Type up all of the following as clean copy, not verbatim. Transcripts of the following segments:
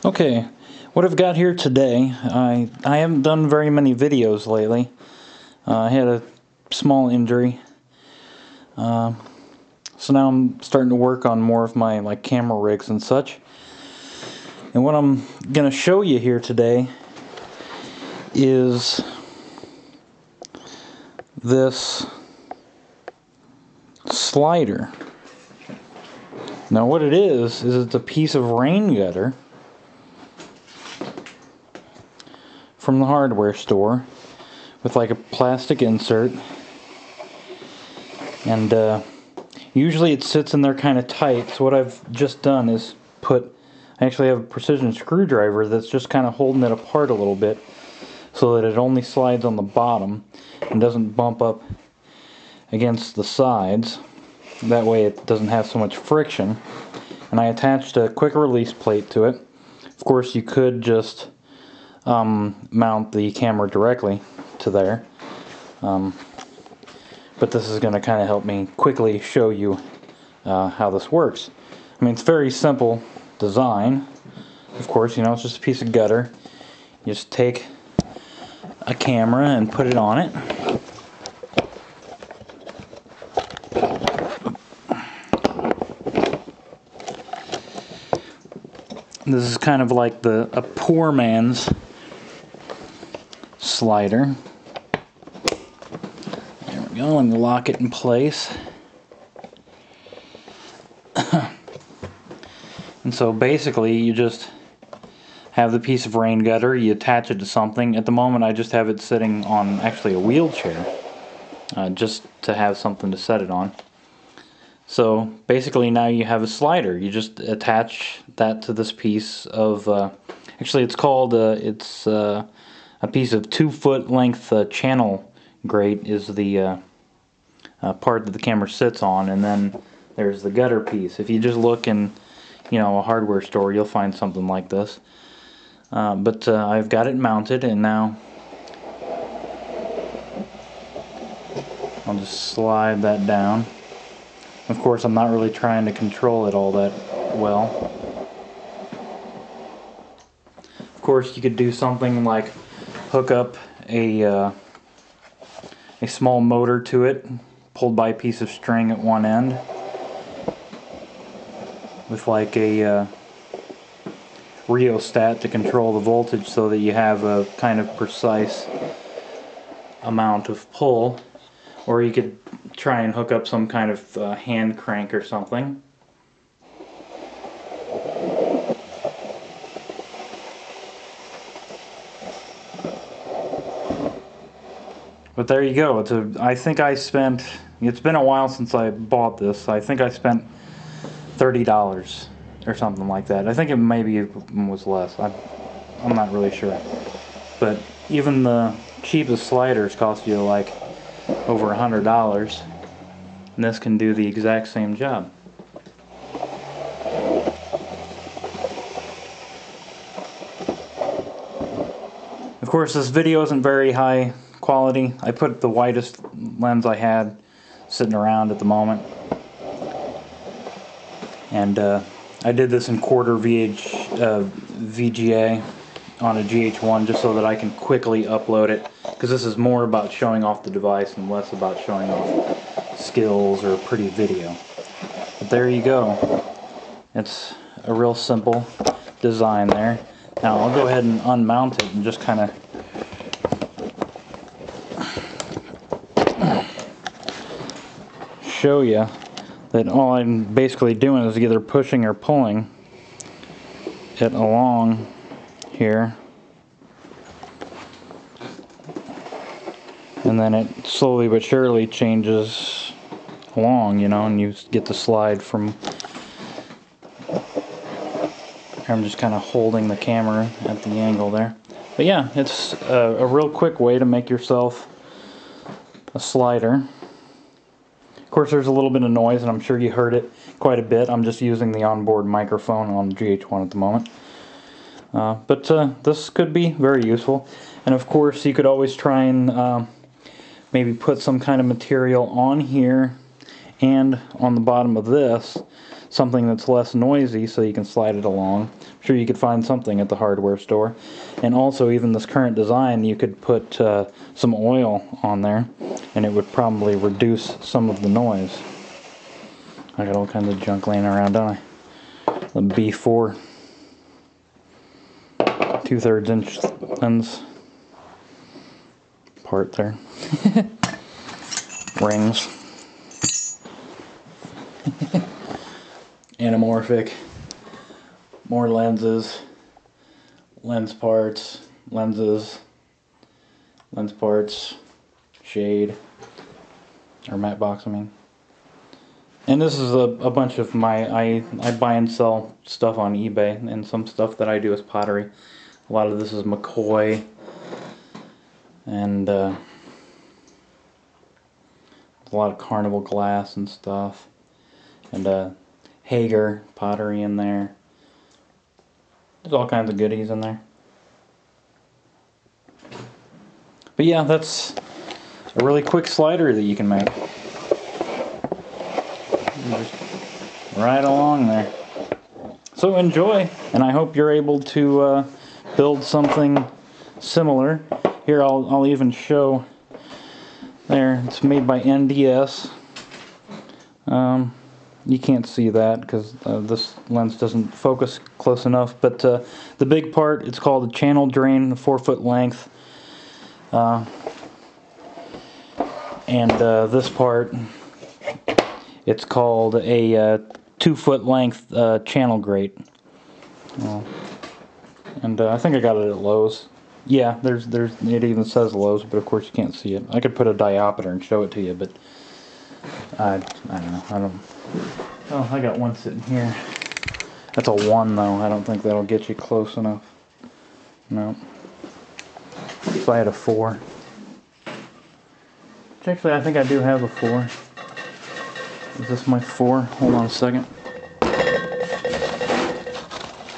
Okay, what I've got here today, I haven't done very many videos lately. I had a small injury, so now I'm starting to work on more of my camera rigs and such. And what I'm going to show you here today is this slider. Now what it is it's a piece of rain gutter from the hardware store with like a plastic insert, and usually it sits in there kind of tight. So what I've just done is I actually have a precision screwdriver that's just kind of holding it apart a little bit so that it only slides on the bottom and doesn't bump up against the sides. That way it doesn't have so much friction. And I attached a quick release plate to it. Of course, you could just mount the camera directly to there, but this is going to kind of help me quickly show you how this works. I mean, it's very simple design. Of course, you know, it's just a piece of gutter. You just take a camera and put it on it. This is kind of like a poor man's slider. There we go, and lock it in place. And so basically you just have the piece of rain gutter, you attach it to something. At the moment I just have it sitting on actually a wheelchair, just to have something to set it on. So basically now you have a slider. You just attach that to this piece of, actually it's called, a piece of 2-foot length channel grate is the part that the camera sits on, and then there's the gutter piece. If you just look in, you know, a hardware store, you'll find something like this. But I've got it mounted, and now I'll just slide that down. Of course, I'm not really trying to control it all that well. Of course, you could do something like hook up a small motor to it, pulled by a piece of string at one end, with like a rheostat to control the voltage so that you have a kind of precise amount of pull. Or you could try and hook up some kind of hand crank or something. But there you go. I think I spent, it's been a while since I bought this. I think I spent $30 or something like that. I think it maybe was less. I'm not really sure. But even the cheapest sliders cost you like over $100, and this can do the exact same job. Of course, this video isn't very high quality. I put the widest lens I had sitting around at the moment, and I did this in quarter VGA on a GH1 just so that I can quickly upload it, because this is more about showing off the device and less about showing off skills or pretty video. But there you go. It's a real simple design there. Now I'll go ahead and unmount it and just kind of show you that all I'm basically doing is either pushing or pulling it along here, and then it slowly but surely changes along, you know, and you get the slide from. I'm just kind of holding the camera at the angle there. But yeah, it's a real quick way to make yourself a slider. Of course, there's a little bit of noise, and I'm sure you heard it quite a bit. I'm just using the onboard microphone on the GH1 at the moment. But this could be very useful. And of course, you could always try and maybe put some kind of material on here and on the bottom of this something that's less noisy so you can slide it along. I'm sure you could find something at the hardware store. And also, even this current design, you could put some oil on there and it would probably reduce some of the noise. I got all kinds of junk laying around, don't I? The B4 2/3 inch lens part there. Rings. Anamorphic. More lenses. Lens parts. Lenses. Lens parts. Shade. Or matte box, I mean. And this is a bunch of I buy and sell stuff on eBay, and some stuff that I do is pottery. A lot of this is McCoy, and there's a lot of Carnival glass and stuff, and Hager pottery in there. There's all kinds of goodies in there. But yeah, that's a really quick slider that you can make. Just right along there. So enjoy, and I hope you're able to build something similar. Here, I'll even show. There, it's made by NDS. You can't see that because this lens doesn't focus close enough. But the big part, it's called a channel drain, 4-foot length. And this part, it's called a 2-foot length channel grate. And I think I got it at Lowe's. Yeah, it even says Lowe's, but of course you can't see it. I could put a diopter and show it to you, but I don't know. Oh, I got one sitting here. That's a 1 though. I don't think that'll get you close enough. No. So I had a 4. Which actually I think I do have a 4. Is this my 4? Hold on a second. I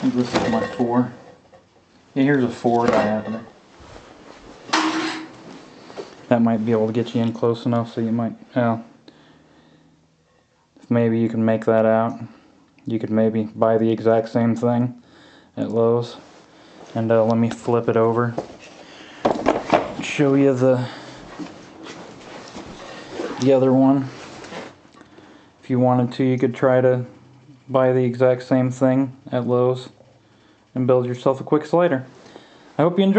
think this is my 4. Yeah, here's a 4 diameter. That might be able to get you in close enough, so you might, maybe you can make that out. You could maybe buy the exact same thing at Lowe's. And let me flip it over. Show you the other one. If you wanted to, you could try to buy the exact same thing at Lowe's and build yourself a quick slider. I hope you enjoy.